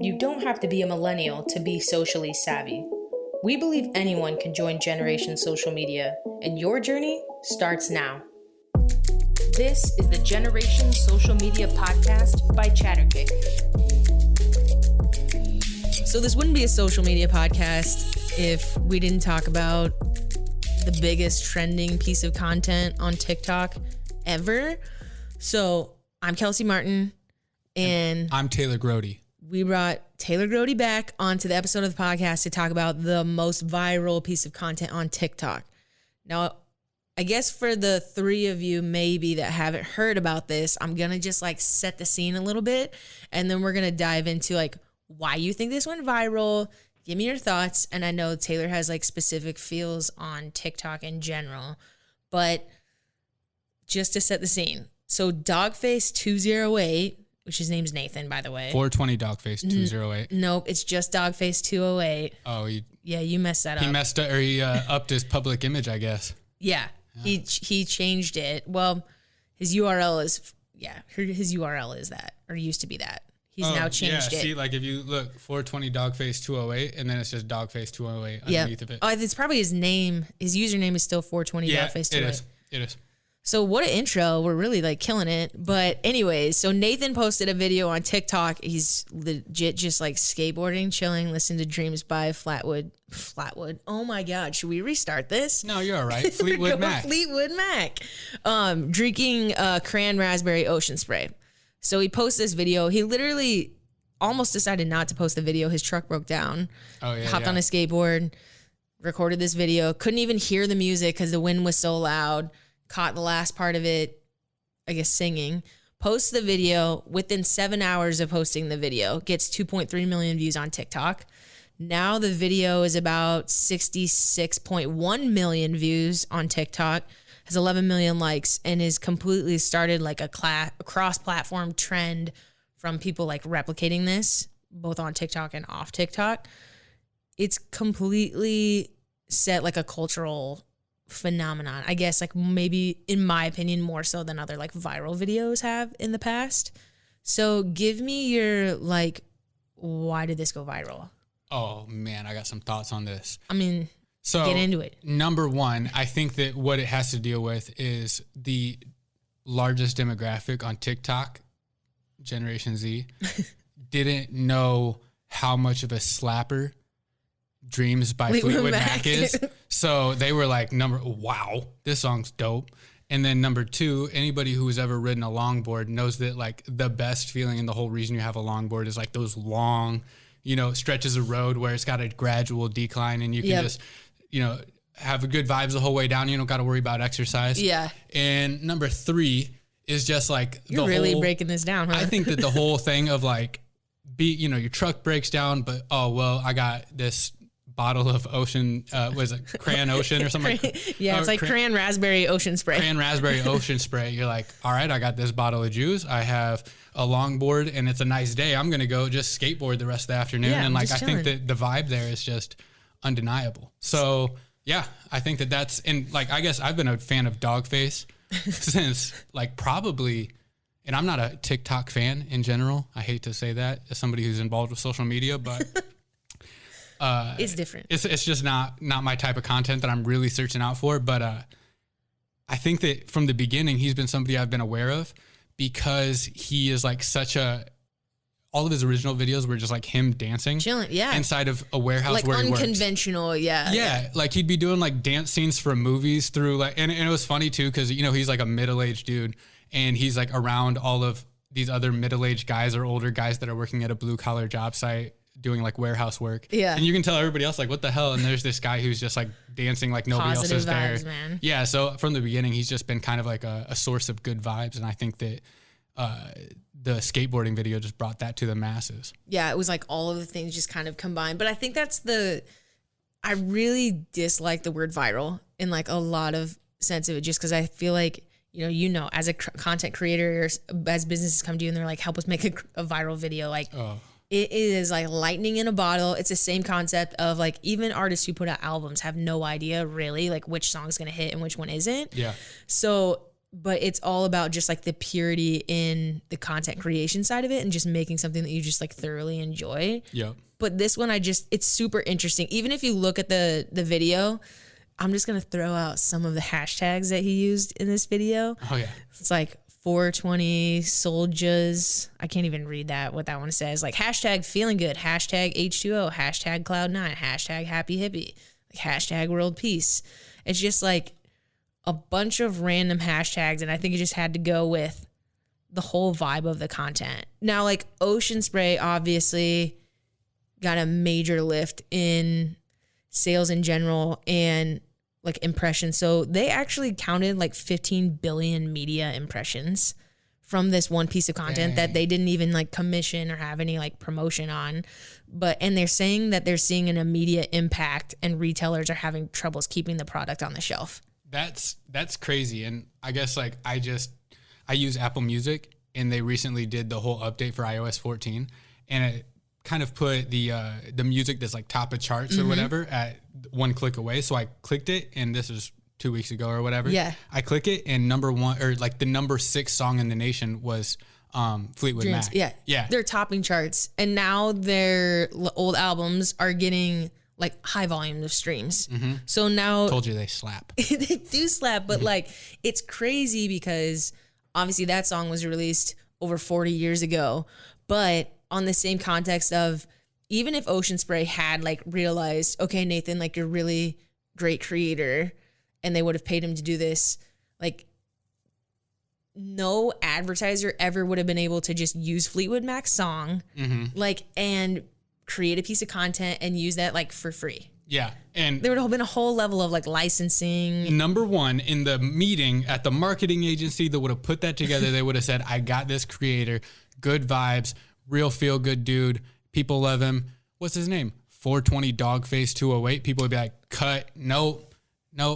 You don't have to be a millennial to be socially savvy. We believe anyone can join Generation Social Media, and your journey starts now. This is the Generation Social Media Podcast by Chatterkick. So this wouldn't be a social media podcast if we didn't talk about the biggest trending piece of content on TikTok ever. So I'm Kelsey Martin, and I'm Taylor Grote. We brought Taylor Grote back onto the episode of the podcast to talk about the most viral piece of content on TikTok. Now, I guess for the three of you maybe that haven't heard about this, I'm going to just like set the scene a little bit, and then we're going to dive into like why you think this went viral. Give me your thoughts. And I know Taylor has like specific feels on TikTok in general, but just to set the scene. So Dogface 208, which his name's Nathan, by the way. 420 Dogface 208. Nope, it's just Dogface 208. Oh, yeah, you messed that up. He messed up, or he upped his public image, I guess. Yeah. He changed it. Well, his URL is his URL is that, or used to be that. He's now changed it. See, like if you look 420 Dogface 208, and then it's just Dogface 208 underneath of it. Oh, it's probably his name. His username is still 420 Dogface 208. It is. So what an intro. We're really like killing it. But anyways, so Nathan posted a video on TikTok. He's legit just like skateboarding, chilling, listening to Dreams by Fleetwood. Oh my God. Should we restart this? No, you're all right. Fleetwood Mac. Fleetwood Mac. Drinking cran raspberry ocean spray. So he posted this video. He literally almost decided not to post the video. His truck broke down. Oh yeah. Hopped on a skateboard, recorded this video. Couldn't even hear the music because the wind was so loud. Caught the last part of it, I guess, singing. Posts the video. Within 7 hours of posting the video, gets 2.3 million views on TikTok. Now the video is about 66.1 million views on TikTok, has 11 million likes, and is completely started like a cross-platform trend from people like replicating this, both on TikTok and off TikTok. It's completely set like a cultural phenomenon, I guess, like maybe in my opinion more so than other like viral videos have in the past. So give me your like, why did this go viral? Oh man, I got some thoughts on this. I mean, so get into it. Number one, I think that what it has to deal with is the largest demographic on TikTok, Generation Z, didn't know how much of a slapper Dreams by Fleetwood Mac is. So they were like, wow, this song's dope. And then number two, anybody who has ever ridden a longboard knows that like the best feeling and the whole reason you have a longboard is like those long, stretches of road where it's got a gradual decline and you can just, have a good vibes the whole way down. You don't got to worry about exercise. Yeah. And number three is just like you're really breaking this down, huh? I think that the whole thing of like, your truck breaks down, but I got this bottle of ocean, was it Cran Ocean or something? Yeah, it's like Cran Raspberry Ocean Spray. Cran Raspberry Ocean Spray. You're like, all right, I got this bottle of juice. I have a longboard and it's a nice day. I'm going to go just skateboard the rest of the afternoon. Yeah, and like, I think that the vibe there is just undeniable. So yeah, I think that's, and like, I guess I've been a fan of Dogface since like probably, and I'm not a TikTok fan in general. I hate to say that as somebody who's involved with social media, but it's different. It's just not my type of content that I'm really searching out for. But I think that from the beginning, he's been somebody I've been aware of because he is like all of his original videos were just like him dancing, chilling, inside of a warehouse like where he works. Unconventional, yeah. Like he'd be doing like dance scenes from movies through like, and it was funny too because he's like a middle-aged dude and he's like around all of these other middle-aged guys or older guys that are working at a blue-collar job site doing like warehouse work. Yeah. And you can tell everybody else like, what the hell? And there's this guy who's just like dancing like nobody else is there. Vibes, man. Yeah. So from the beginning, he's just been kind of like a source of good vibes. And I think that the skateboarding video just brought that to the masses. Yeah. It was like all of the things just kind of combined. But I think I really dislike the word viral in like a lot of sense of it, just because I feel like, as a content creator, as businesses come to you and they're like, help us make a viral video. Like, it is like lightning in a bottle. It's the same concept of like even artists who put out albums have no idea really like which song's going to hit and which one isn't. Yeah. So but it's all about just like the purity in the content creation side of it and just making something that you just like thoroughly enjoy. Yep. But this one, it's super interesting. Even if you look at the video, I'm just going to throw out some of the hashtags that he used in this video. Oh, yeah. It's like 420 soldiers. I can't even read what that one says. Like hashtag feeling good, hashtag H2O, hashtag Cloud9, hashtag happy hippie, like hashtag world peace. It's just like a bunch of random hashtags. And I think it just had to go with the whole vibe of the content. Now, like Ocean Spray obviously got a major lift in sales in general and like impressions. So they actually counted like 15 billion media impressions from this one piece of content that they didn't even like commission or have any like promotion on. And they're saying that they're seeing an immediate impact and retailers are having troubles keeping the product on the shelf. That's crazy. And I guess like I use Apple Music, and they recently did the whole update for iOS 14, and it kind of put the music that's like top of charts or whatever at one click away. So I clicked it, and this was 2 weeks ago or whatever. Yeah. I click it, and number 1 or like the number 6 song in the nation was Fleetwood Mac. Yeah. Yeah. They're topping charts. And now their old albums are getting like high volume of streams. Mm-hmm. So now Told you they slap. they do slap, but like it's crazy because obviously that song was released over 40 years ago, but on the same context of even if Ocean Spray had like realized, okay, Nathan, like you're a really great creator, and they would have paid him to do this, like no advertiser ever would have been able to just use Fleetwood Mac's song, like, and create a piece of content and use that like for free. Yeah. And there would have been a whole level of like licensing. Number 1, in the meeting at the marketing agency that would have put that together, they would have said, I got this creator, good vibes, real feel good dude. People love him. What's his name? 420 Dogface 208. People would be like, cut. No,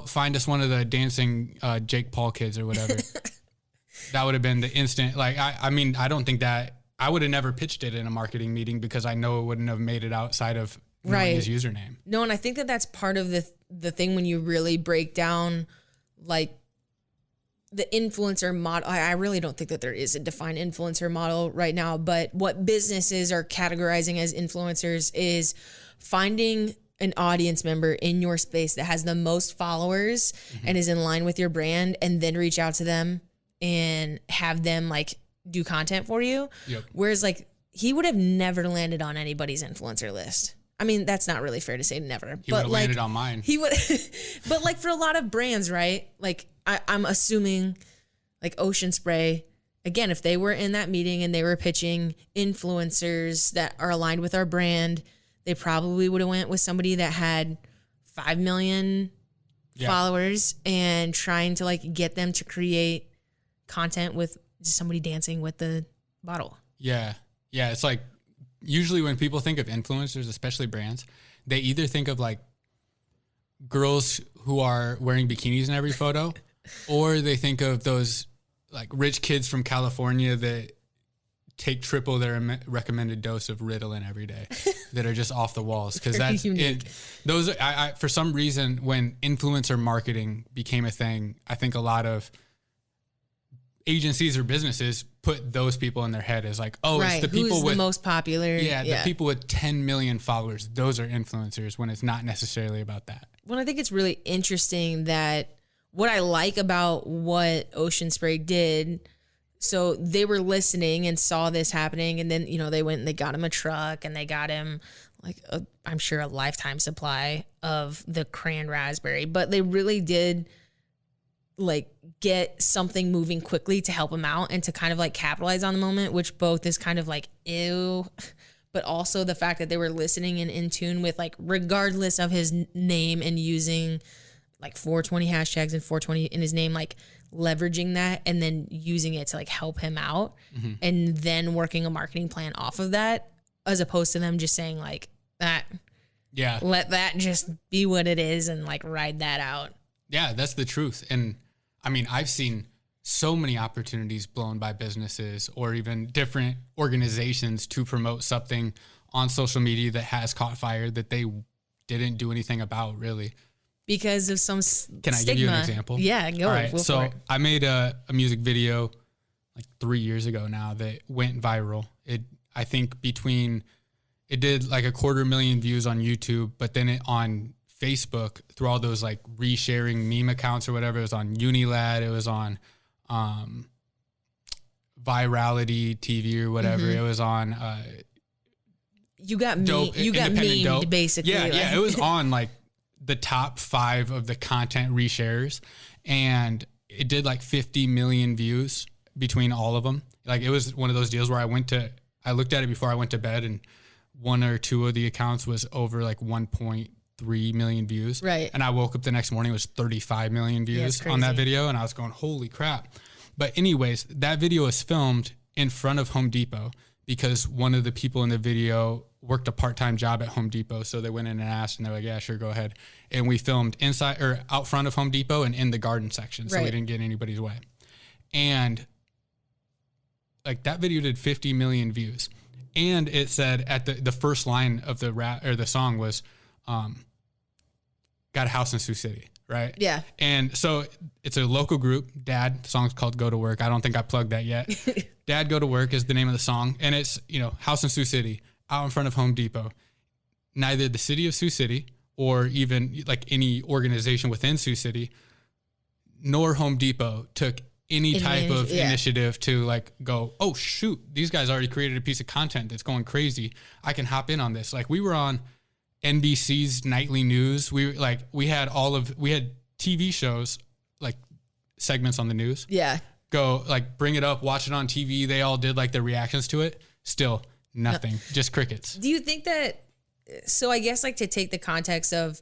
find us one of the dancing Jake Paul kids or whatever. That would have been the instant. Like, I mean, I don't think that I would have never pitched it in a marketing meeting because I know it wouldn't have made it outside of knowing his username. No, and I think that that's part of the thing when you really break down like the influencer model. I really don't think that there is a defined influencer model right now, but what businesses are categorizing as influencers is finding an audience member in your space that has the most followers and is in line with your brand, and then reach out to them and have them like do content for you. Yep. Whereas like he would have never landed on anybody's influencer list. I mean, that's not really fair to say never. He would have landed on mine. He would, but like for a lot of brands, right? Like I'm assuming like Ocean Spray, again, if they were in that meeting and they were pitching influencers that are aligned with our brand, they probably would have went with somebody that had 5 million followers and trying to like get them to create content with just somebody dancing with the bottle. Yeah. Yeah. It's like usually when people think of influencers, especially brands, they either think of like girls who are wearing bikinis in every photo, or they think of those like rich kids from California that take triple their recommended dose of Ritalin every day that are just off the walls. Cause that's it. Those, I for some reason, when influencer marketing became a thing, I think a lot of agencies or businesses put those people in their head as like, oh, it's the people who's with the most popular. Yeah, the people with 10 million followers, those are influencers, when it's not necessarily about that. Well, I think it's really interesting that what I like about what Ocean Spray did, so they were listening and saw this happening, and then, you know, they went and they got him a truck and they got him like I'm sure a lifetime supply of the cran raspberry, but they really did like get something moving quickly to help him out and to kind of like capitalize on the moment, which both is kind of like ew, but also the fact that they were listening and in tune with like, regardless of his name, and using like 420 hashtags and 420 in his name, like leveraging that and then using it to like help him out, and then working a marketing plan off of that, as opposed to them just saying like that. Yeah. Let that just be what it is and like ride that out. Yeah, that's the truth. And I mean, I've seen so many opportunities blown by businesses or even different organizations to promote something on social media that has caught fire that they didn't do anything about, really. because of some Can I give you an example? Yeah, go. All right, go so for it. I made a music video like 3 years ago now that went viral. I think it did like 250,000 views on YouTube, but then on Facebook through all those like resharing meme accounts or whatever. It was on Unilad. It was on Virality TV or whatever. It was on you got Dope, memed Dope. basically. Yeah, yeah. It was on like the top 5 of the content reshares, and it did like 50 million views between all of them. Like it was one of those deals where I looked at it before I went to bed, and 1 or 2 of the accounts was over like 1.3 million views. Right. And I woke up the next morning, it was 35 million views on that video. And I was going, holy crap. But anyways, that video was filmed in front of Home Depot because one of the people in the video worked a part-time job at Home Depot. So they went in and asked, and they're like, yeah, sure, go ahead. And we filmed inside or out front of Home Depot and in the garden section. So we didn't get in anybody's way. And like that video did 50 million views. And it said at the first line of the rap or the song was, got a house in Sioux City, right? Yeah. And so it's a local group. Dad, the song's called Go to Work. I don't think I plugged that yet. Dad Go to Work is the name of the song. And it's, house in Sioux City, out in front of Home Depot. Neither the city of Sioux City or even like any organization within Sioux City, nor Home Depot took any type of initiative to like go, oh shoot, these guys already created a piece of content that's going crazy. I can hop in on this. Like we were on NBC's nightly news. We had TV shows, like segments on the news. Yeah. Go like bring it up, watch it on TV. They all did like their reactions to it. Still nothing, just crickets. Do you think that, so I guess like to take the context of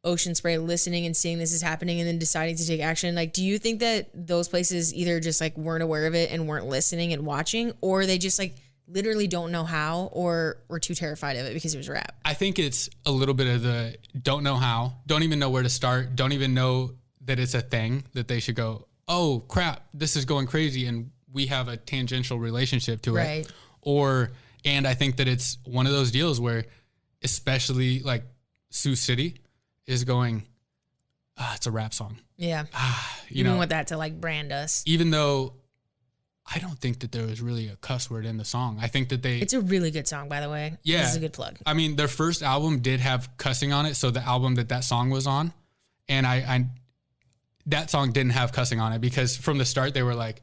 Ocean Spray listening and seeing this is happening and then deciding to take action, like do you think that those places either just like weren't aware of it and weren't listening and watching, or they just like literally don't know how, or were too terrified of it because it was rap? I think it's a little bit of the don't know how, don't even know where to start, don't even know that it's a thing that they should go, oh crap, this is going crazy and we have a tangential relationship to it. And I think that it's one of those deals where especially like Sioux City is going, it's a rap song. Yeah. You want that to like brand us. Even though I don't think that there was really a cuss word in the song. I think that it's a really good song, by the way. Yeah. This is a good plug. I mean, their first album did have cussing on it. So the album that song was on, and I that song didn't have cussing on it because from the start they were like,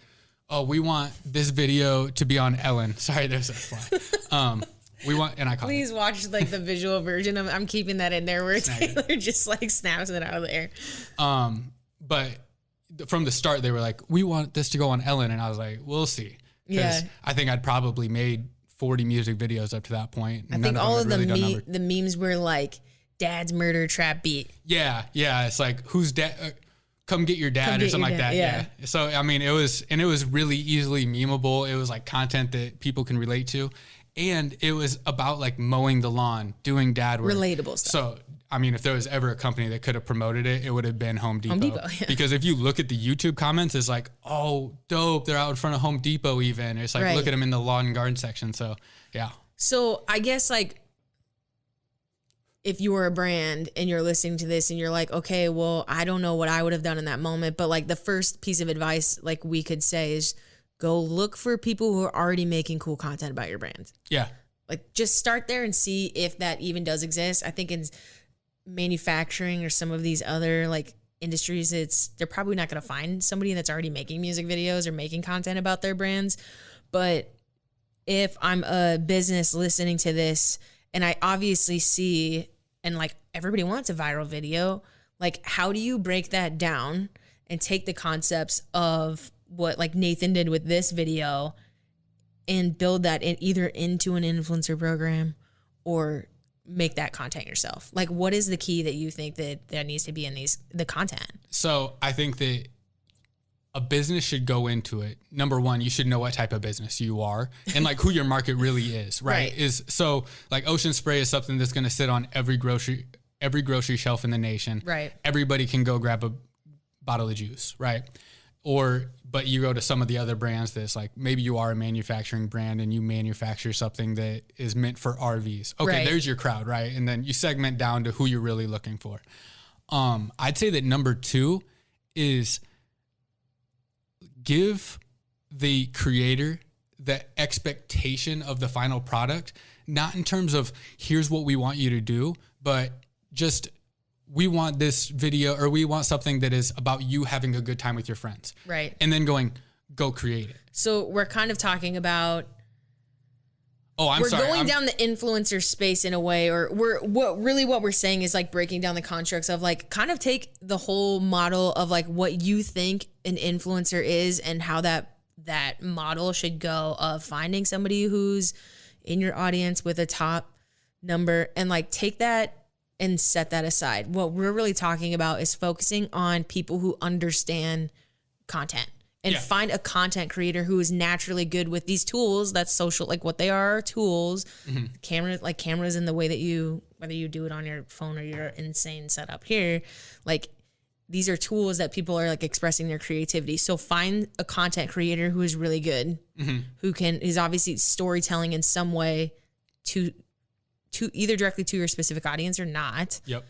oh, we want this video to be on Ellen. Sorry, there's a fly. We want, and I call Please watch like the visual version of. I'm keeping that in there where Taylor just like snaps it out of the air. But from the start they were like, we want this to go on Ellen, and I was like, we'll see. Because I think I'd probably made 40 music videos up to that point. I think all of the memes were like dad's murder trap beat. Yeah, it's like who's dad? Come get your dad or something like that. Yeah. So I mean, it was really easily memeable. It was like content that people can relate to. And it was about like mowing the lawn, doing dad work. Relatable stuff. So, I mean, if there was ever a company that could have promoted it, it would have been Home Depot. Yeah. Because if you look at the YouTube comments, it's like, oh, dope. They're out in front of Home Depot even. It's like, look at them in the lawn and garden section. So, yeah. So, I guess like if you were a brand and you're listening to this and you're like, okay, well, I don't know what I would have done in that moment. But like the first piece of advice like we could say is, go look for people who are already making cool content about your brand. Yeah. Like just start there and see if that even does exist. I think in manufacturing or some of these other like industries, they're probably not going to find somebody that's already making music videos or making content about their brands. But if I'm a business listening to this and I obviously see, and like everybody wants a viral video, like how do you break that down and take the concepts of what like Nathan did with this video and build that in either into an influencer program or make that content yourself? Like what is the key that you think that needs to be in the content? So I think that a business should go into it. Number one, you should know what type of business you are and like who your market really is, right? So like Ocean Spray is something that's going to sit on every grocery shelf in the nation. Right. Everybody can go grab a bottle of juice, right? But you go to some of the other brands that's like, maybe you are a manufacturing brand and you manufacture something that is meant for RVs. Okay, There's your crowd, right? And then you segment down to who you're really looking for. I'd say that number 2 is give the creator the expectation of the final product, not in terms of here's what we want you to do, but just we want this video, or we want something that is about you having a good time with your friends. Right. And then go create it. So we're kind of talking about, we're going down the influencer space in a way, or what we're saying is like breaking down the constructs of like kind of take the whole model of like what you think an influencer is and how that model should go of finding somebody who's in your audience with a top number, and like take that and set that aside. What we're really talking about is focusing on people who understand content. And find a content creator who is naturally good with these tools. That's social, like what they are tools. Cameras in the way that whether you do it on your phone or your insane setup here, like these are tools that people are like expressing their creativity. So find a content creator who is really good, who is obviously storytelling in some way to either directly to your specific audience or not. Yep.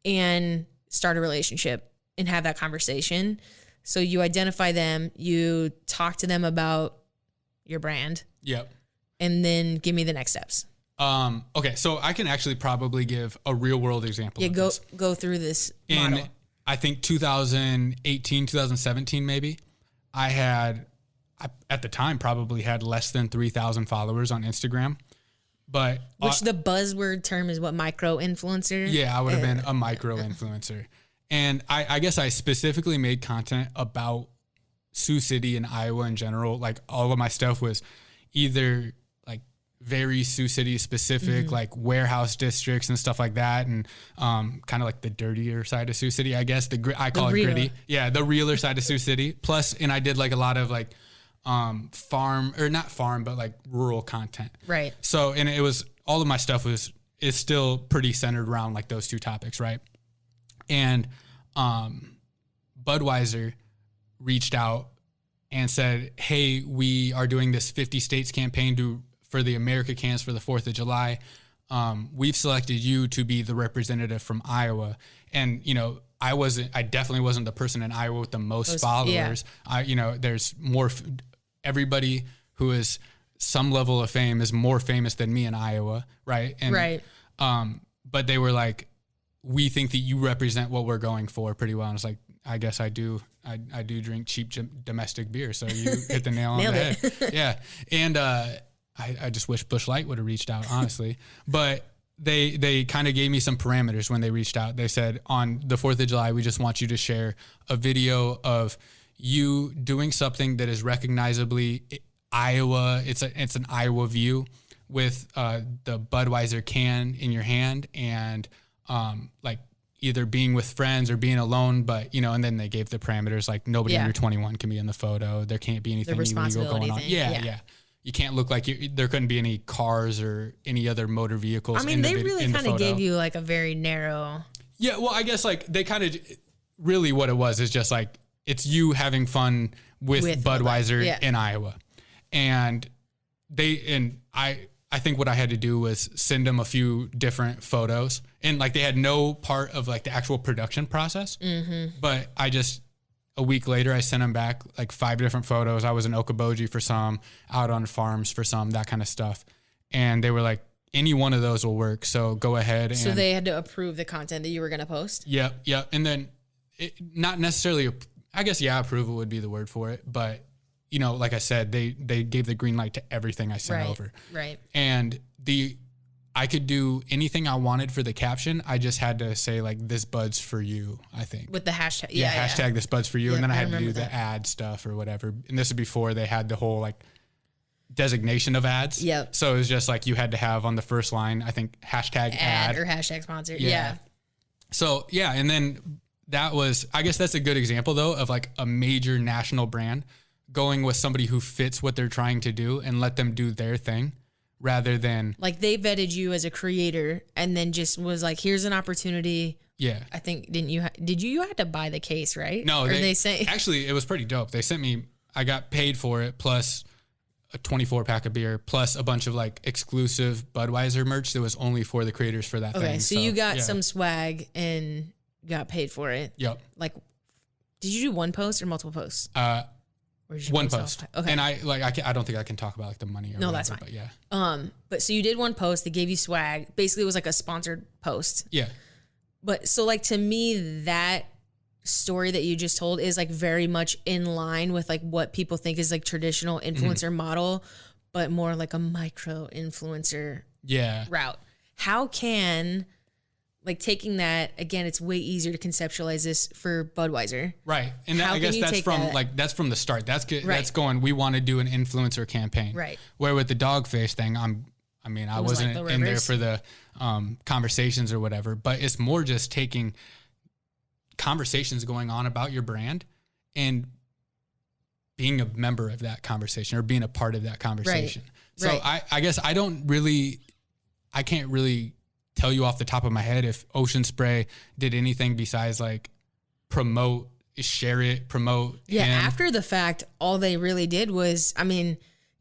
And start a relationship and have that conversation. So you identify them, you talk to them about your brand. Yep. And then give me the next steps. Okay, so I can actually probably give a real world example. Yeah, go through this model. In I think 2018, 2017 maybe, I at the time probably had less than 3,000 followers on Instagram. But which the buzzword term is what, micro influencer? Yeah, I would have been a micro influencer. And I guess I specifically made content about Sioux City and Iowa in general. Like all of my stuff was either like very Sioux City specific, like warehouse districts and stuff like that. And kind of like the dirtier side of Sioux City, I guess. I call it gritty. Yeah, the realer side of Sioux City. Plus, and I did like a lot of like farm, or not farm, but like rural content. Right. So, and it was, all of my stuff is still pretty centered around like those two topics, right? And Budweiser reached out and said, hey, we are doing this 50 states campaign for the America Cans for the 4th of July. We've selected you to be the representative from Iowa. And, you know, I definitely wasn't the person in Iowa with the most followers. Yeah. There's more, everybody who is some level of fame is more famous than me in Iowa. Right. And, right. But they were like, we think that you represent what we're going for pretty well. And it's like, I guess I do. I do drink cheap domestic beer. So you hit the nail on the head. Yeah. And, I just wish Busch Light would have reached out, honestly. But they kind of gave me some parameters when they reached out. They said, on the 4th of July, we just want you to share a video of you doing something that is recognizably Iowa. It's an Iowa view with the Budweiser can in your hand, and like either being with friends or being alone. But, you know, and then they gave the parameters, like nobody under 21 can be in the photo. There can't be anything illegal going on. Yeah. You can't look like there couldn't be any cars or any other motor vehicles. I mean, they really kind of gave you like a very narrow. Yeah. Well, I guess like they kind of really what it was is just like, it's you having fun with Budweiser in Iowa. And I think what I had to do was send them a few different photos, and like they had no part of like the actual production process, but a week later, I sent them back like 5 different photos. I was in Okoboji for some, out on farms for some, that kind of stuff. And they were like, any one of those will work. So go ahead. So they had to approve the content that you were going to post? Yep. And then not necessarily, I guess, approval would be the word for it. But, you know, like I said, they gave the green light to everything I sent over. Right. And I could do anything I wanted for the caption. I just had to say like, this Bud's for you, I think. With the hashtag. Hashtag this Bud's for you. And then I had to do the ad stuff or whatever. And this is before they had the whole like designation of ads. Yep. So it was just like you had to have on the first line, I think, hashtag ad. Or hashtag sponsor. Yeah. So yeah. And then I guess that's a good example though of like a major national brand going with somebody who fits what they're trying to do and let them do their thing. Rather than like they vetted you as a creator and then just was like, here's an opportunity. Yeah. I think, you had to buy the case, right? No, actually it was pretty dope. They sent me, I got paid for it plus a 24 pack of beer plus a bunch of like exclusive Budweiser merch that was only for the creators for that thing. Okay. So you got some swag, and got paid for it. Yep. Like, did you do one post or multiple posts? Or did you One post. Okay. And I don't think I can talk about like the money or no, whatever, that's fine. but yeah. But so you did one post, they gave you swag. Basically it was like a sponsored post. Yeah. But so like to me, that story that you just told is like very much in line with like what people think is like traditional influencer model, but more like a micro influencer route. How can, like, taking that, again, it's way easier to conceptualize this for Budweiser. Right. And I guess that's from that's from the start. That's good. That's going, we want to do an influencer campaign. Right. Where with the Dogface thing, I wasn't like in there for the conversations or whatever, but it's more just taking conversations going on about your brand and being a member of that conversation or being a part of that conversation. Right. So I guess I can't really tell you off the top of my head if Ocean Spray did anything besides like promote, share it, promote. Yeah. After the fact, all they really did was,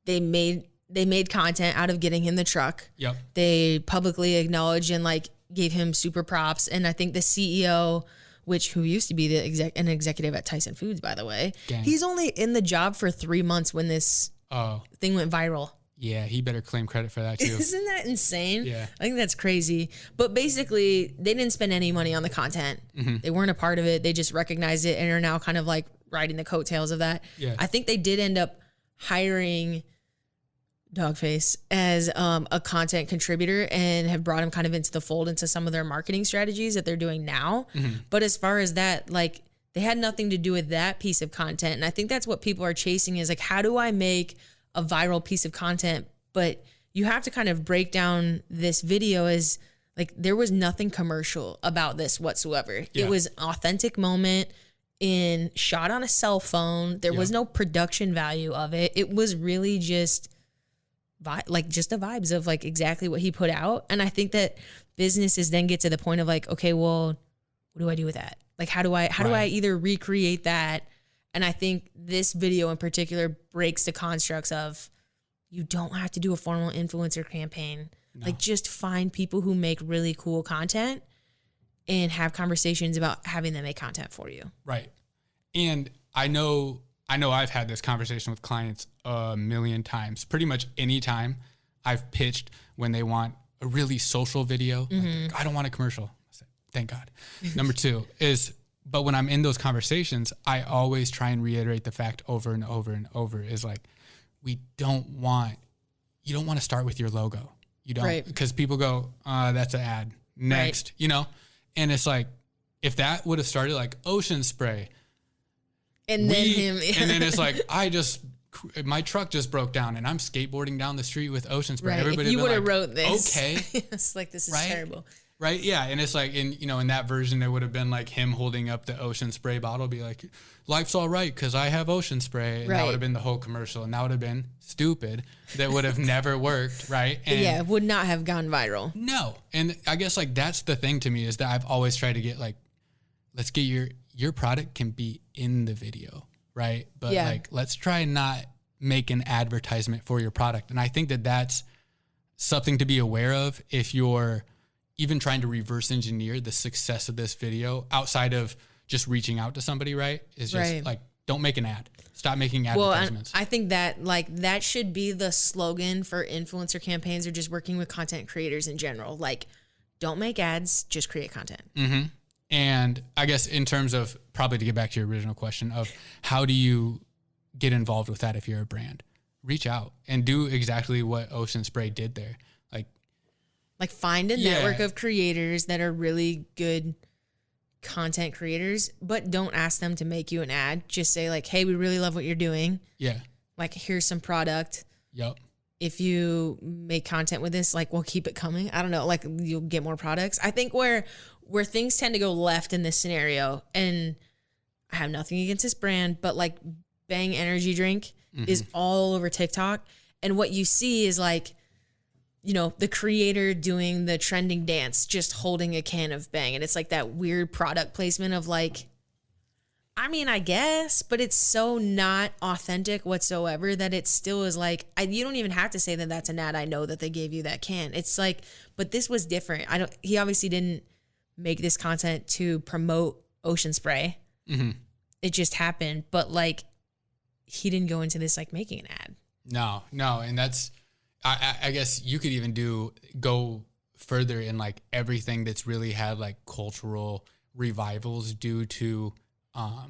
they made content out of getting him the truck. Yep. They publicly acknowledged and like gave him super props. And I think the CEO, who used to be an executive at Tyson Foods, by the way, he's only in the job for 3 months when this thing went viral. Yeah, he better claim credit for that too. Isn't that insane? Yeah. I think that's crazy. But basically, they didn't spend any money on the content. Mm-hmm. They weren't a part of it. They just recognized it and are now kind of like riding the coattails of that. Yeah. I think they did end up hiring Dogface as a content contributor and have brought him kind of into the fold into some of their marketing strategies that they're doing now. Mm-hmm. But as far as that, like, they had nothing to do with that piece of content. And I think that's what people are chasing is like, how do I make a viral piece of content? But you have to kind of break down this video as like, there was nothing commercial about this whatsoever. Yeah. It was an authentic moment shot on a cell phone. There was no production value of it. It was really just just the vibes of like exactly what he put out. And I think that businesses then get to the point of like, okay, well, what do I do with that? Like, how do I either recreate that? And I think this video in particular breaks the constructs of you don't have to do a formal influencer campaign. No. Like, just find people who make really cool content and have conversations about having them make content for you. Right. And I know I've had this conversation with clients a million times. Pretty much any time I've pitched when they want a really social video, like, I don't want a commercial. I said, thank God. Number 2 is, but when I'm in those conversations, I always try and reiterate the fact over and over and over is like, you don't want to start with your logo. You don't, because people go, that's an ad. Next, and it's like, if that would have started like Ocean Spray, and then it's like, my truck just broke down and I'm skateboarding down the street with Ocean Spray. Right. Everybody if you would have like, wrote this. Okay. It's like, this is terrible. Right. Yeah. And it's like, in that version, it would have been like him holding up the Ocean Spray bottle, be like, life's all right because I have Ocean Spray. And that would have been the whole commercial. And that would have been stupid. That would have never worked. Right. And would not have gone viral. No. And I guess like that's the thing to me is that I've always tried to get like, let's get your product can be in the video. Right. But like, let's try and not make an advertisement for your product. And I think that that's something to be aware of if you're even trying to reverse engineer the success of this video outside of just reaching out to somebody, right? Is just like, don't make an ad. Stop making advertisements. Well, I think that that should be the slogan for influencer campaigns or just working with content creators in general. Like, don't make ads, just create content. Mm-hmm. And I guess in terms of, probably to get back to your original question of how do you get involved with that if you're a brand? Reach out and do exactly what Ocean Spray did there. Like find a network of creators that are really good content creators, but don't ask them to make you an ad. Just say like, hey, we really love what you're doing. Yeah. Like, here's some product. Yep. If you make content with this, like, we'll keep it coming. I don't know. Like, you'll get more products. I think where things tend to go left in this scenario, and I have nothing against this brand, but like Bang energy drink is all over TikTok. And what you see is like, the creator doing the trending dance, just holding a can of Bang. And it's like that weird product placement of like, I guess, but it's so not authentic whatsoever that it still is like, you don't even have to say that that's an ad. I know that they gave you that can. It's like, but this was different. He obviously didn't make this content to promote Ocean Spray. Mm-hmm. It just happened. But like, he didn't go into this like making an ad. No. And that's, I guess you could even go further in like everything that's really had like cultural revivals due to, I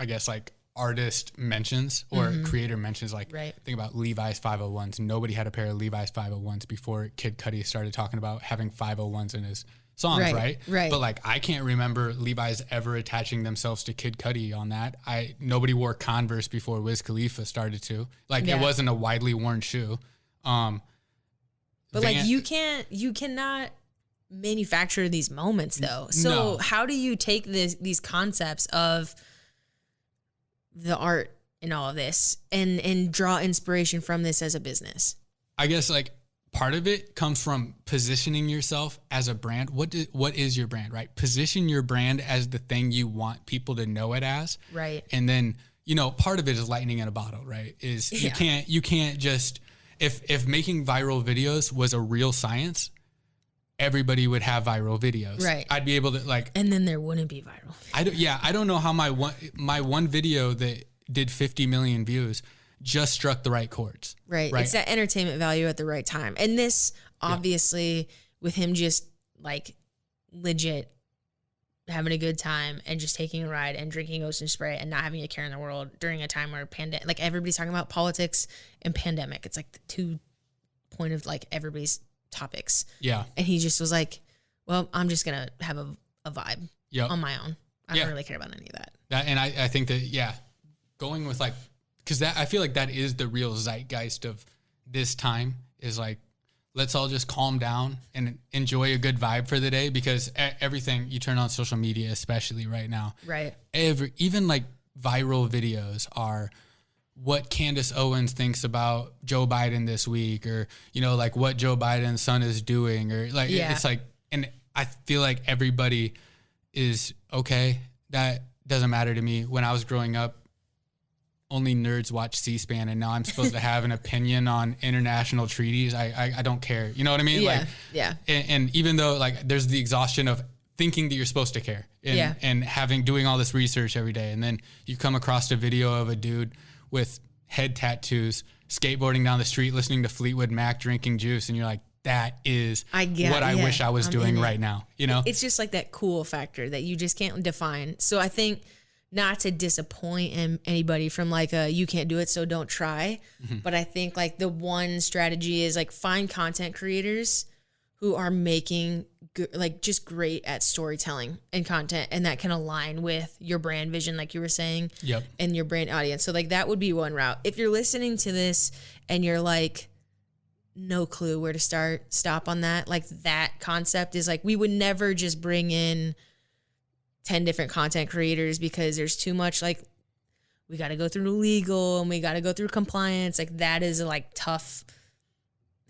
guess like artist mentions or creator mentions. Like think about Levi's 501s. Nobody had a pair of Levi's 501s before Kid Cudi started talking about having 501s in his songs, right? But like, I can't remember Levi's ever attaching themselves to Kid Cudi on that. Nobody wore Converse before Wiz Khalifa started to. Like, it wasn't a widely worn shoe. But like, you cannot manufacture these moments though. So how do you take these concepts of the art and all of this and draw inspiration from this as a business? I guess like part of it comes from positioning yourself as a brand. What is your brand, right? Position your brand as the thing you want people to know it as. Right. And then, part of it is lightning in a bottle, right? You can't just, if making viral videos was a real science, everybody would have viral videos. Right. I'd be able to like, and then there wouldn't be viral. I don't know how my one video that did 50 million views just struck the right chords. Right. It's that entertainment value at the right time. And this obviously with him just like legit having a good time and just taking a ride and drinking Ocean Spray and not having a care in the world during a time where like everybody's talking about politics and pandemic. It's like the 2 point of like everybody's topics. Yeah. And he just was like, well, I'm just going to have a vibe on my own. I don't really care about any of that. And I think that, going with like, because I feel like that is the real zeitgeist of this time is like, let's all just calm down and enjoy a good vibe for the day, because everything you turn on social media, especially right now, right? Even like viral videos are what Candace Owens thinks about Joe Biden this week, or like what Joe Biden's son is doing, or like it's like, and I feel like everybody is okay. That doesn't matter to me. When I was growing up, only nerds watch C-SPAN, and now I'm supposed to have an opinion on international treaties. I don't care. You know what I mean? Yeah. Like, yeah. And even though like there's the exhaustion of thinking that you're supposed to care and doing all this research every day, and then you come across a video of a dude with head tattoos skateboarding down the street, listening to Fleetwood Mac, drinking juice, and you're like, that is what I wish I was doing right now. It's just like that cool factor that you just can't define. So I think, not to disappoint anybody from like you can't do it, so don't try. Mm-hmm. But I think like the one strategy is like find content creators who are making like just great at storytelling and content, and that can align with your brand vision, like you were saying, and your brand audience. So like that would be one route. If you're listening to this and you're like, no clue where to stop on that. Like that concept is like, we would never just bring in 10 different content creators because there's too much, like we got to go through legal and we got to go through compliance. Like that is a like tough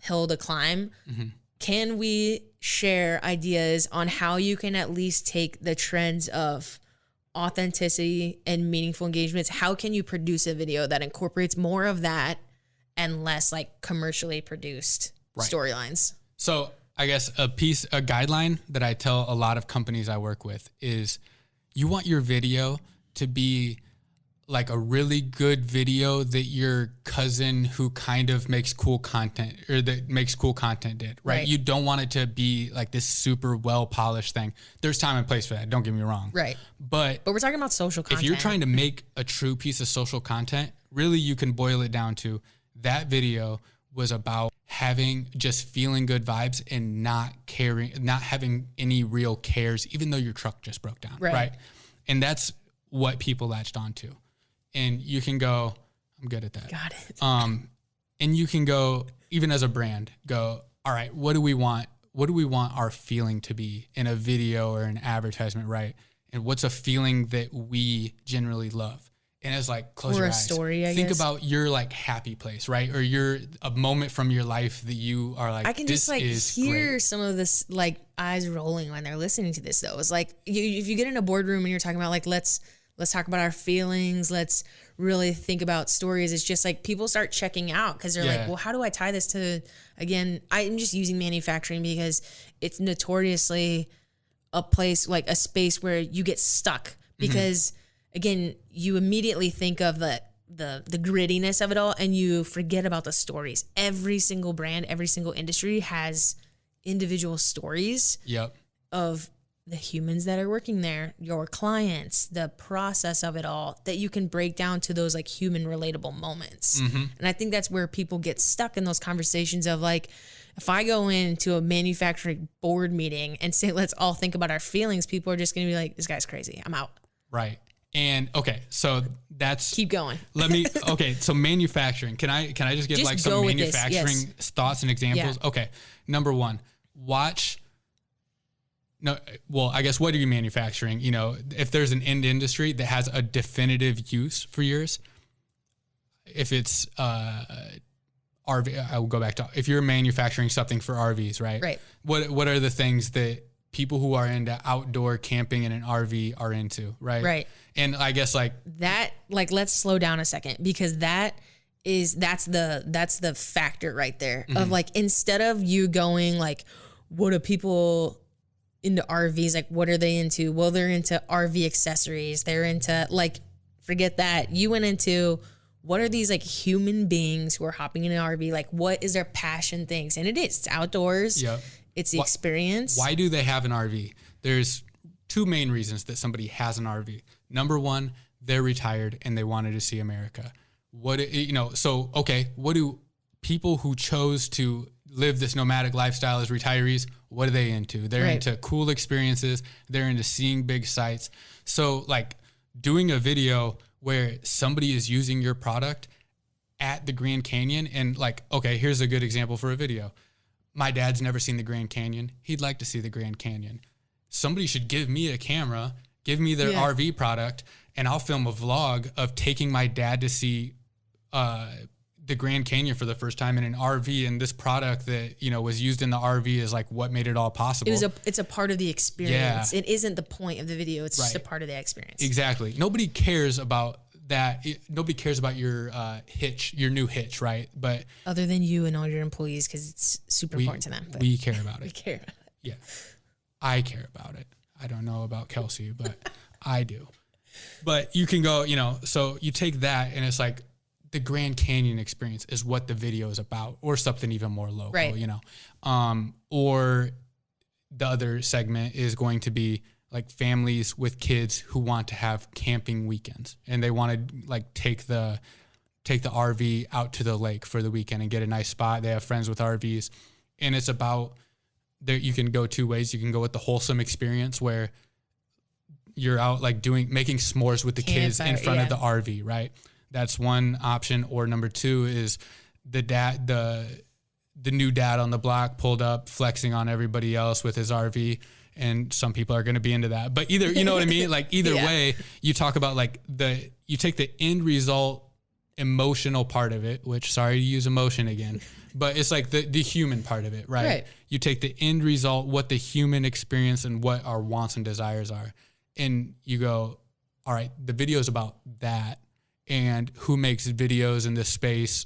hill to climb. Mm-hmm. Can we share ideas on how you can at least take the trends of authenticity and meaningful engagements? How can you produce a video that incorporates more of that and less like commercially produced storylines? So I guess a guideline that I tell a lot of companies I work with is you want your video to be like a really good video that your cousin who kind of makes cool content or that makes cool content did, right? You don't want it to be like this super well polished thing. There's time and place for that. Don't get me wrong. Right. But we're talking about social content. If you're trying to make a true piece of social content, really you can boil it down to that video was about just feeling good vibes and not having any real cares, even though your truck just broke down. Right. And that's what people latched onto. And you can go, I'm good at that. Got it. And you can go, even as a brand, all right, what do we want? What do we want our feeling to be in a video or an advertisement, right? And what's a feeling that we generally love? And it's like, close your eyes. Story, I Think guess. about your like happy place, right? Or a moment from your life that you are like, I can this just like is hear great. some of this like eyes rolling when they're listening to this though. It's like if you get in a boardroom and you're talking about like, let's let's talk about our feelings. Let's really think about stories. It's just like people start checking out because they're like, well, how do I tie this to, again, I'm just using manufacturing because it's notoriously a place, like a space where you get stuck because again, you immediately think of the grittiness of it all and you forget about the stories. Every single brand, every single industry has individual stories of the humans that are working there, your clients, the process of it all that you can break down to those like human relatable moments. And I think that's where people get stuck in those conversations of like, if I go into a manufacturing board meeting and say, let's all think about our feelings, people are just going to be like, this guy's crazy. I'm out. Right. And okay, so that's keep going. So manufacturing. Can I just give like some manufacturing thoughts and examples? Yeah. Okay. Number one, I guess what are you manufacturing? You know, if there's an end industry that has a definitive use for yours, if it's RV, I will go back to, if you're manufacturing something for RVs, right? Right. What are the things that people who are into outdoor camping in an RV are into, right? Right. And I guess like that, like, let's slow down a second because that's the factor right there of like, instead of you going like, what are people into RVs? Like, what are they into? Well, they're into RV accessories. They're into like, forget that. You went into, what are these like human beings who are hopping in an RV? Like, what is their passion things? And it's outdoors. Yep. It's the experience. Why do they have an RV? There's two main reasons that somebody has an RV. Number one, they're retired and they wanted to see America. What do people who chose to live this nomadic lifestyle as retirees, what are they into? They're into cool experiences. They're into seeing big sights. So like doing a video where somebody is using your product at the Grand Canyon and like, okay, here's a good example for a video. My dad's never seen the Grand Canyon. He'd like to see the Grand Canyon. Somebody should give me a camera, give me their RV product, and I'll film a vlog of taking my dad to see the Grand Canyon for the first time in an RV, and this product that, you know, was used in the RV is like what made it all possible. It's a part of the experience. Yeah. It isn't the point of the video. It's just a part of the experience. Exactly. Nobody cares about that. Nobody cares about your your new hitch, right? But other than you and all your employees, because it's super important to them. But we care about it. We care about it. Yeah. I care about it. I don't know about Kelsey, but I do. But you can go, you know, so you take that and it's like, the Grand Canyon experience is what the video is about, or something even more local, you know. Or the other segment is going to be like families with kids who want to have camping weekends and they want to like take the RV out to the lake for the weekend and get a nice spot. They have friends with RVs, and it's about there. You can go two ways. You can go with the wholesome experience where you're out like making s'mores with the kids in front of the RV, right? That's one option. Or number two is the new dad on the block pulled up flexing on everybody else with his RV. And some people are going to be into that, but either, you know what I mean? Like either way, you talk about like you take the end result emotional part of it, which sorry to use emotion again, but it's like the human part of it, right? You take the end result, what the human experience and what our wants and desires are. And you go, all right, the video is about that. And who makes videos in this space.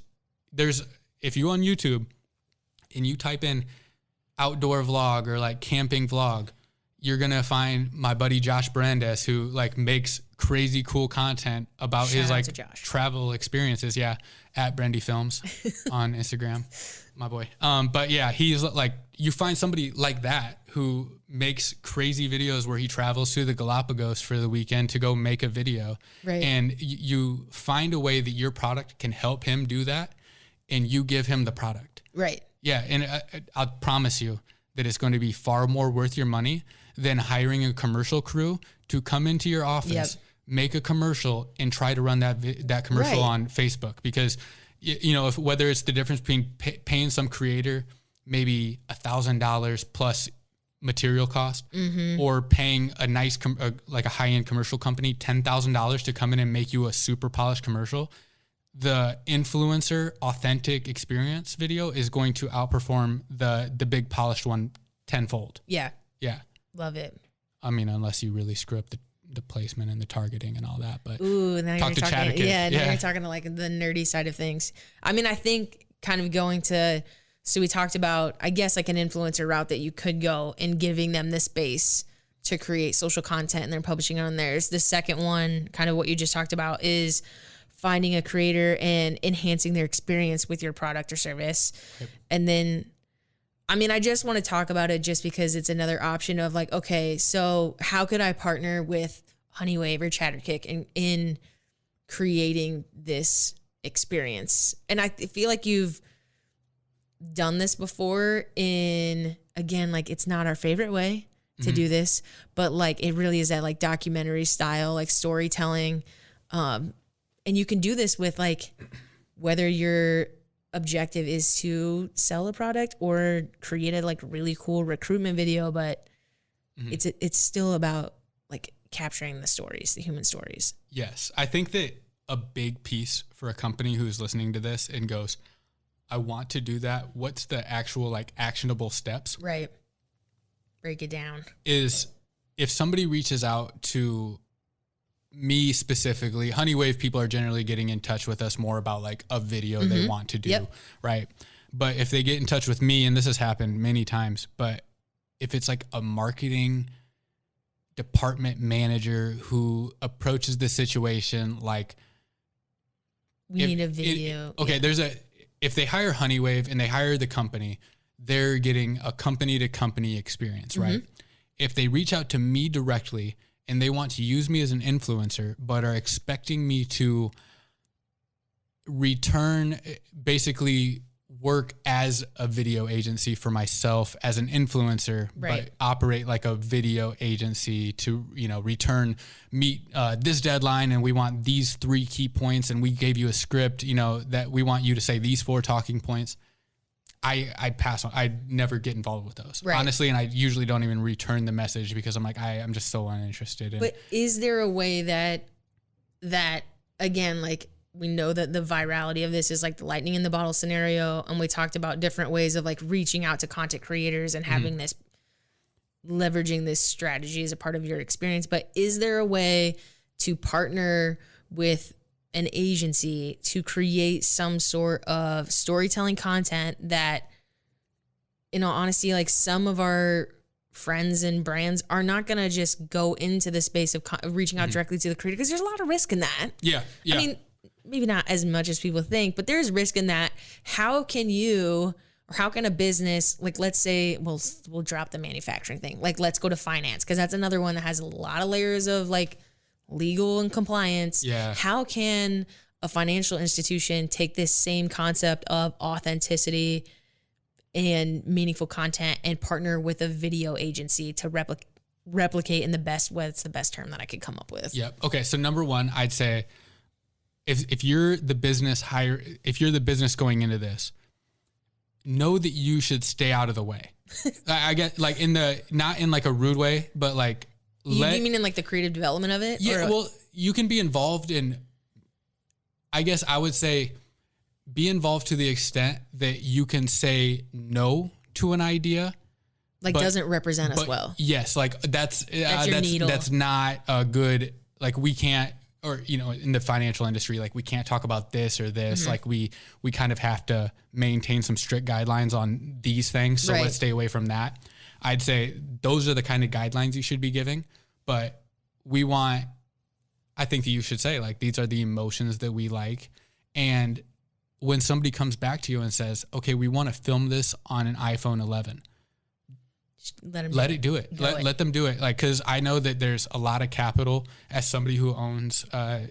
If you on YouTube and you type in outdoor vlog or like camping vlog, you're going to find my buddy Josh Brandes, who like makes crazy cool content about his like travel experiences. Yeah. At Brandy Films on Instagram, my boy. But yeah, he's like, you find somebody like that who makes crazy videos where he travels to the Galapagos for the weekend to go make a video. Right. And you find a way that your product can help him do that, and you give him the product. Right. Yeah. And I'll promise you that it's going to be far more worth your money than hiring a commercial crew to come into your office, make a commercial, and try to run that commercial on Facebook. Because, you know, whether it's the difference between paying some creator maybe $1,000 plus material cost, or paying a nice like a high-end commercial company $10,000 to come in and make you a super polished commercial, the influencer authentic experience video is going to outperform the big polished one tenfold. Yeah Love it. I mean, unless you really screw up the placement and the targeting and all that. But ooh, now talk you're to talking. Chatterkick. Yeah, now you're talking to like the nerdy side of things. I mean, I think kind of going to, so we talked about, I guess, like an influencer route that you could go and giving them the space to create social content and they're publishing it on theirs. The second one, kind of what you just talked about, is finding a creator and enhancing their experience with your product or service. Yep. And then, I mean, I just want to talk about it just because it's another option of like, okay, so how could I partner with Honeywave or Chatterkick in creating this experience? And I feel like you've done this before in, again, like it's not our favorite way to do this, but like it really is that like documentary style, like storytelling. And you can do this with like, whether your objective is to sell a product or create a like really cool recruitment video, but it's still about like capturing the stories, the human stories. Yes. I think that a big piece for a company who's listening to this and goes, I want to do that. What's the actual like actionable steps? Right. Break it down. Is if somebody reaches out to me specifically, Honeywave people are generally getting in touch with us more about like a video they want to do, right? But if they get in touch with me, and this has happened many times, but if it's like a marketing department manager who approaches the situation like, we need a video. If they hire Honeywave and they hire the company, they're getting a company to company experience, right? If they reach out to me directly and they want to use me as an influencer, but are expecting me to return, basically work as a video agency for myself as an influencer, but operate like a video agency to, return, meet this deadline, and we want these 3 key points, and we gave you a script, that we want you to say these 4 talking points. I pass on. I never get involved with those, honestly, and I usually don't even return the message because I'm like, I'm just so uninterested. But is there a way that again, like we know that the virality of this is like the lightning in the bottle scenario, and we talked about different ways of like reaching out to content creators and having this, leveraging this strategy as a part of your experience. But is there a way to partner with an agency to create some sort of storytelling content that, in all honesty, like some of our friends and brands are not going to just go into the space of reaching out directly to the creator, because there's a lot of risk in that. Yeah. I mean, maybe not as much as people think, but there's risk in that. How can a business, like let's say, we'll drop the manufacturing thing. Like let's go to finance, because that's another one that has a lot of layers of like legal and compliance. Yeah. How can a financial institution take this same concept of authenticity and meaningful content and partner with a video agency to replicate in the best way? It's the best term that I could come up with. Yep. Okay. So number one, I'd say if you're the business going into this, know that you should stay out of the way. I get like not in like a rude way, but like, you mean in like the creative development of it? Yeah, well, you can be involved in, I guess I would say, be involved to the extent that you can say no to an idea. Like doesn't represent us well. Yes, like that's not a good, like we can't, or, in the financial industry, like we can't talk about this or this. Like we kind of have to maintain some strict guidelines on these things. So let's stay away from that. I'd say those are the kind of guidelines you should be giving, but I think that you should say like, these are the emotions that we like. And when somebody comes back to you and says, okay, we want to film this on an iPhone 11, let it do it. Let them do it. Like, cause I know that there's a lot of capital as somebody who owns a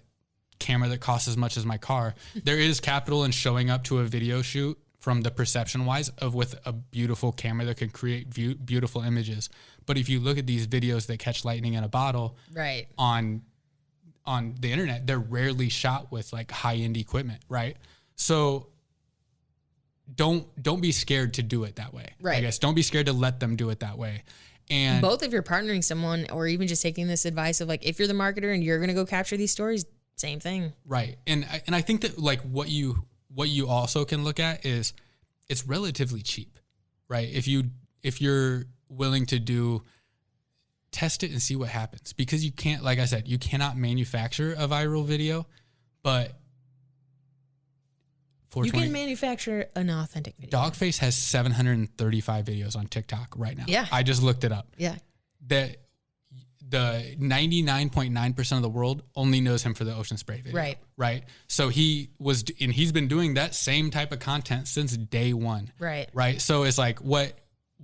camera that costs as much as my car. There is capital in showing up to a video shoot from the perception wise of with a beautiful camera that can create beautiful images. But if you look at these videos that catch lightning in a bottle on the internet, they're rarely shot with like high-end equipment. Right. So don't be scared to do it that way. I guess don't be scared to let them do it that way. And both if you're partnering someone or even just taking this advice of like, if you're the marketer and you're going to go capture these stories, same thing. Right. And I think that like what you also can look at is it's relatively cheap, right? If you're willing to do test it and see what happens, because you can't, like I said, you cannot manufacture a viral video, but you can manufacture an authentic video. Dogface has 735 videos on TikTok right now. Yeah. I just looked it up. Yeah. The 99.9% of the world only knows him for the Ocean Spray video. Right. Right. So he's been doing that same type of content since day one. Right. Right. So it's like, what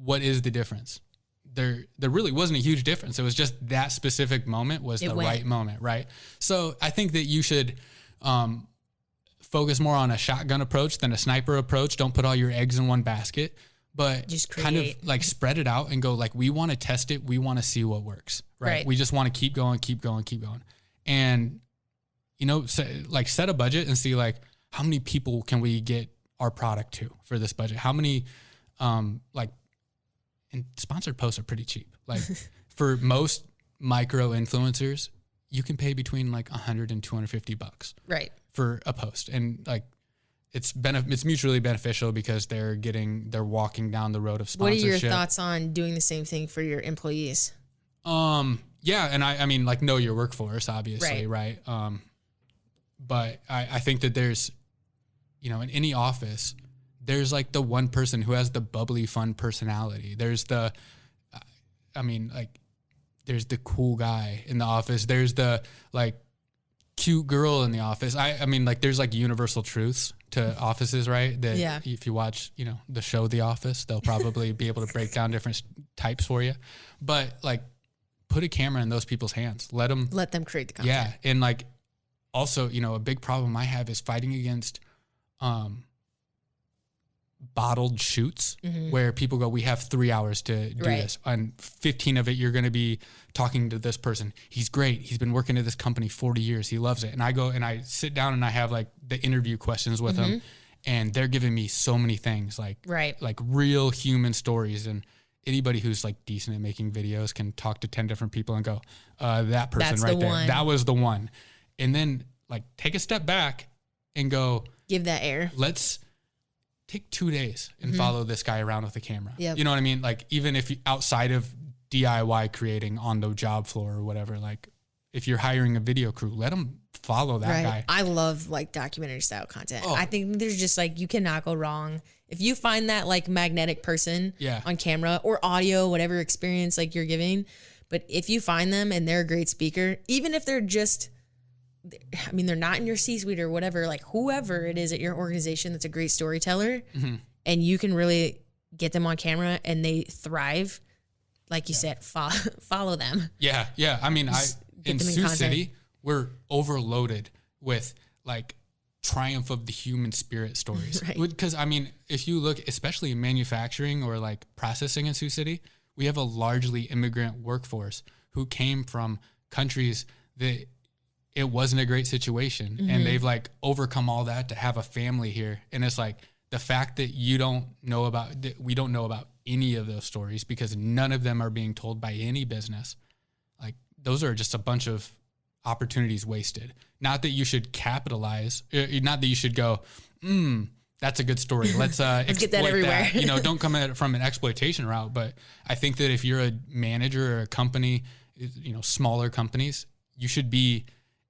is the difference? There really wasn't a huge difference. It was just that specific moment was the right moment. Right. So I think that you should, focus more on a shotgun approach than a sniper approach. Don't put all your eggs in one basket, but just kind of like spread it out and go like, we want to test it. We want to see what works. Right. We just want to keep going. And, set a budget and see like, how many people can we get our product to for this budget? How many, and sponsored posts are pretty cheap. Like for most micro influencers, you can pay between like $100 and $250. Right. For a post, and like it's mutually beneficial because they're walking down the road of sponsorship. What are your thoughts on doing the same thing for your employees? Yeah, and I mean like know your workforce, obviously, right? But I think that there's, in any office, there's like the one person who has the bubbly, fun personality. There's there's the cool guy in the office. There's the like cute girl in the office. I mean, like there's like universal truths to offices, right? That if you watch, the show The Office, they'll probably be able to break down different types for you. But like put a camera in those people's hands. Let them create the content. Yeah. And like also, a big problem I have is fighting against bottled shoots where people go, we have 3 hours to do this, and 15 of it you're going to be talking to this person. He's great, he's been working at this company 40 years, he loves it. And I go and I sit down and I have like the interview questions with them, and they're giving me so many things like real human stories. And anybody who's like decent at making videos can talk to 10 different people and go, that person that's right the there one. That was the one. And then like take a step back and go, give that air. Let's take 2 days and follow this guy around with a camera. Yep. You know what I mean? Like even if you, outside of DIY creating on the job floor or whatever, like if you're hiring a video crew, let them follow that guy. I love like documentary style content. I think there's just like, you cannot go wrong. If you find that like magnetic person on camera or audio, whatever experience like you're giving, but if you find them and they're a great speaker, even if they're just, they're not in your C-suite or whatever, like whoever it is at your organization that's a great storyteller, and you can really get them on camera and they thrive, like you said, follow them. Yeah. I mean, in Sioux City, we're overloaded with like triumph of the human spirit stories. Because if you look, especially in manufacturing or like processing in Sioux City, we have a largely immigrant workforce who came from countries that it wasn't a great situation, and they've like overcome all that to have a family here. And it's like the fact that we don't know about any of those stories because none of them are being told by any business. Like those are just a bunch of opportunities wasted. Not that you should capitalize, not that you should go, that's a good story. Let's get that everywhere. That. Don't come at it from an exploitation route. But I think that if you're a manager or a company, smaller companies, you should be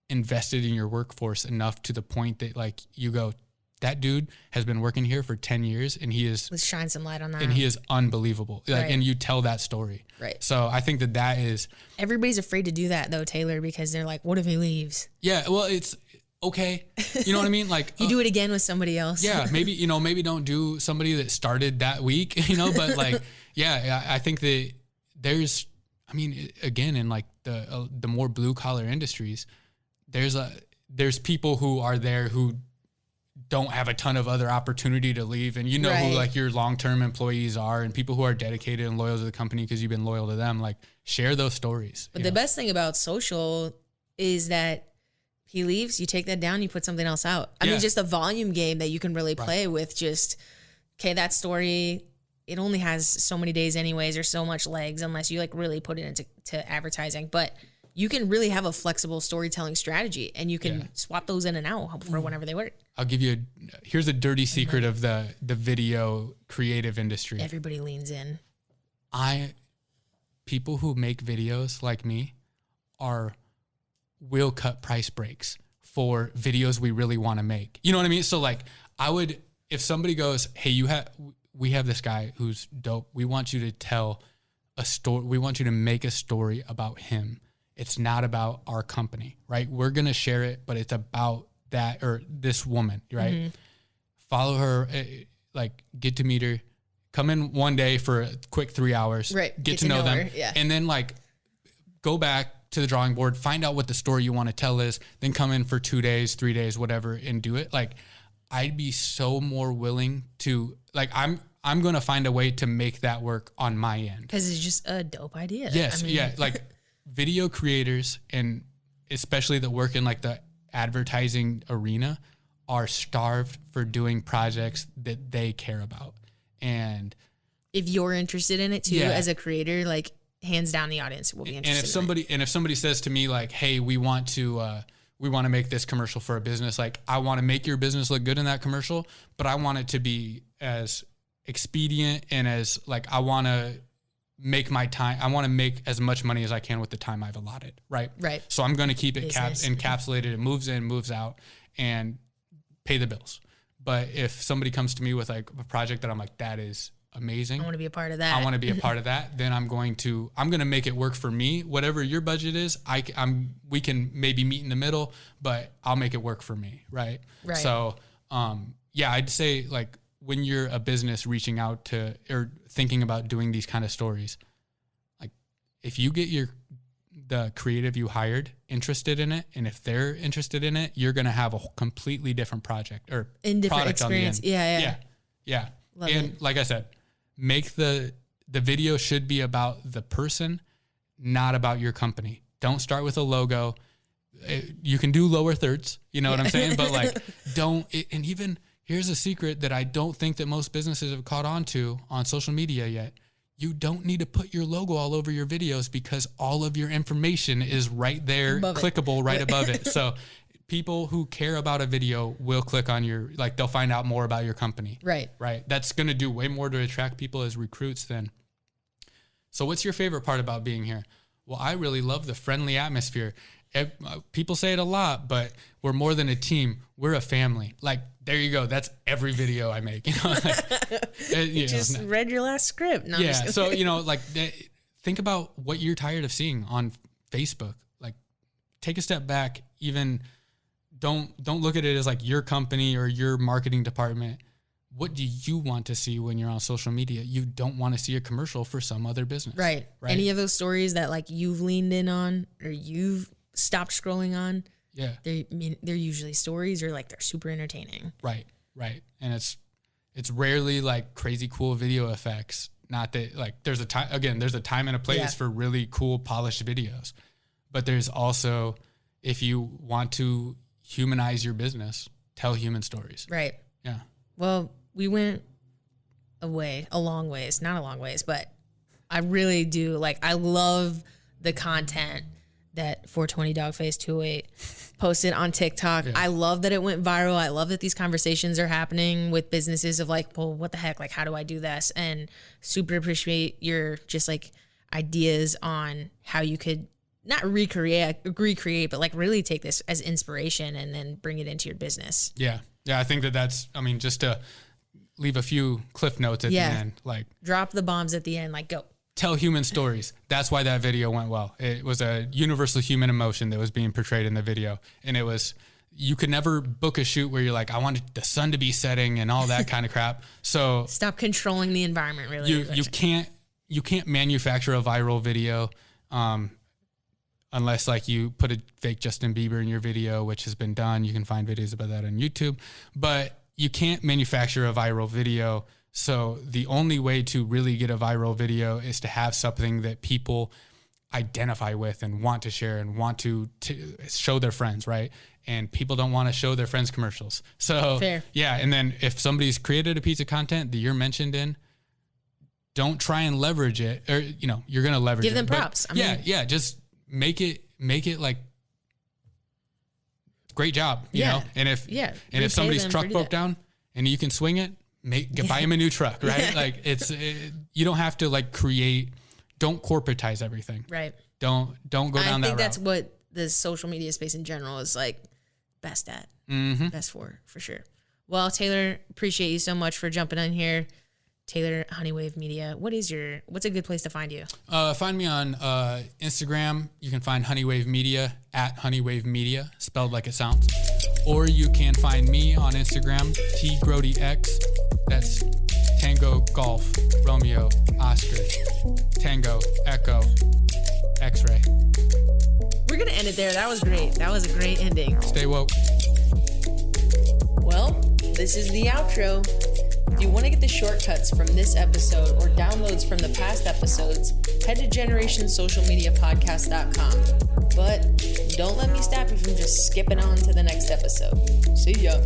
invested in your workforce enough to the point that like you go, that dude has been working here for 10 years and let's shine some light on that. And he is unbelievable. Like, and you tell that story. Right. So I think that is. Everybody's afraid to do that though, Taylor, because they're like, what if he leaves? Yeah. Well, it's okay. You know what I mean? Like you do it again with somebody else. Yeah. Maybe, maybe don't do somebody that started that week, but like, I think that there's, again, in like the more blue collar industries, there's people who are there who don't have a ton of other opportunity to leave, and who like your long-term employees are, and people who are dedicated and loyal to the company because you've been loyal to them. Like share those stories. But the best thing about social is that he leaves, you take that down, you put something else out. Just a volume game that you can really play with. Just that story, it only has so many days anyways, or so much legs, unless you like really put it into advertising. But you can really have a flexible storytelling strategy, and you can swap those in and out for whenever they work. I'll give you here's a dirty secret of the video creative industry. Everybody leans in. people who make videos like me will cut price breaks for videos we really want to make. You know what I mean? So like if somebody goes, hey, we have this guy who's dope. We want you to tell a story. We want you to make a story about him. It's not about our company, right? We're going to share it, but it's about that or this woman, right? Mm-hmm. Follow her, like get to meet her, come in one day for a quick 3 hours, right? Get to know them. Yeah. And then like go back to the drawing board, find out what the story you want to tell is, then come in for 2 days, 3 days, whatever, and do it. Like I'd be so more willing to like, I'm going to find a way to make that work on my end. Cause it's just a dope idea. Yes. I mean, yeah. Like video creators and especially that work in like the advertising arena are starved for doing projects that they care about. And if you're interested in it too, as a creator, like hands down the audience will be interested. And if somebody says to me like, hey, we want to make this commercial for a business, like I want to make your business look good in that commercial, but I want it to be as expedient and as like, I want to make my time. I want to make as much money as I can with the time I've allotted. Right. Right. So I'm going to keep it encapsulated. It moves in, moves out, and pay the bills. But if somebody comes to me with like a project that I'm like, that is amazing, I want to be a part of that. I want to be a part of that. Then I'm going to make it work for me. Whatever your budget is, we can maybe meet in the middle, but I'll make it work for me. Right. Right. So, I'd say like when you're a business reaching out to or thinking about doing these kind of stories, like if you get the creative you hired interested in it, and if they're interested in it, you're going to have a completely different project or in different experience. Yeah. Love and it. Like I said, make the video should be about the person, not about your company. Don't start with a logo. You can do lower thirds, you know what I'm saying? But like and even here's a secret that I don't think that most businesses have caught on to on social media yet. You don't need to put your logo all over your videos because all of your information is right there, clickable right above it. So people who care about a video will click on they'll find out more about your company. Right. Right. That's going to do way more to attract people as recruits than. So what's your favorite part about being here? Well, I really love the friendly atmosphere. People say it a lot, but we're more than a team. We're a family. Like, there you go. That's every video I make. You know, just read your last script. No, so, think about what you're tired of seeing on Facebook. Like, take a step back. Even don't look at it as like your company or your marketing department. What do you want to see when you're on social media? You don't want to see a commercial for some other business. Right. Any of those stories that like you've leaned in on or you've stopped scrolling on. Yeah. They're usually stories or like they're super entertaining. Right. And it's rarely like crazy cool video effects. Not that like there's a time and a place for really cool polished videos. But there's also, if you want to humanize your business, tell human stories. Right. Yeah. Well, we went a long ways, not a long ways, but I really do I love the content that 420 Dogface 208 posted on TikTok. Yeah. I love that it went viral. I love that these conversations are happening with businesses of like, well, what the heck? Like, how do I do this? And super appreciate your just like ideas on how you could not recreate, but like really take this as inspiration and then bring it into your business. Yeah. Yeah. I think that's, just to leave a few cliff notes at the end, like drop the bombs at the end, like go. Tell human stories. That's why that video went well. It was a universal human emotion that was being portrayed in the video. And you could never book a shoot where you're like, I want the sun to be setting and all that kind of crap. So stop controlling the environment. Really, you can't manufacture a viral video unless like you put a fake Justin Bieber in your video, which has been done. You can find videos about that on YouTube, but you can't manufacture a viral video. So the only way to really get a viral video is to have something that people identify with and want to share and want to show their friends, right? And people don't want to show their friends commercials. So fair. Yeah, and then if somebody's created a piece of content that you're mentioned in, don't try and leverage it, or you're going to leverage it. Give them props. Just make it like great job, you know? And if somebody's truck broke down and you can swing it, buy him a new truck, right? Like you don't have to like create don't corporatize everything. Right. Don't go down that route. I think that's what the social media space in general is like best at. Best for sure. Well, Taylor, appreciate you so much for jumping in here. Taylor, Honeywave Media. What's a good place to find you? Find me on Instagram. You can find Honeywave Media at Honeywave Media, spelled like it sounds. Or you can find me on Instagram, tgrotex. That's Tango Golf Romeo Oscar Tango Echo X-ray. We're gonna end it there. That was great. That was a great ending. Stay woke. Well, this is the outro. If you want to get the shortcuts from this episode or downloads from the past episodes, head to generationsocialmediapodcast.com. But don't let me stop you from just skipping on to the next episode. See ya.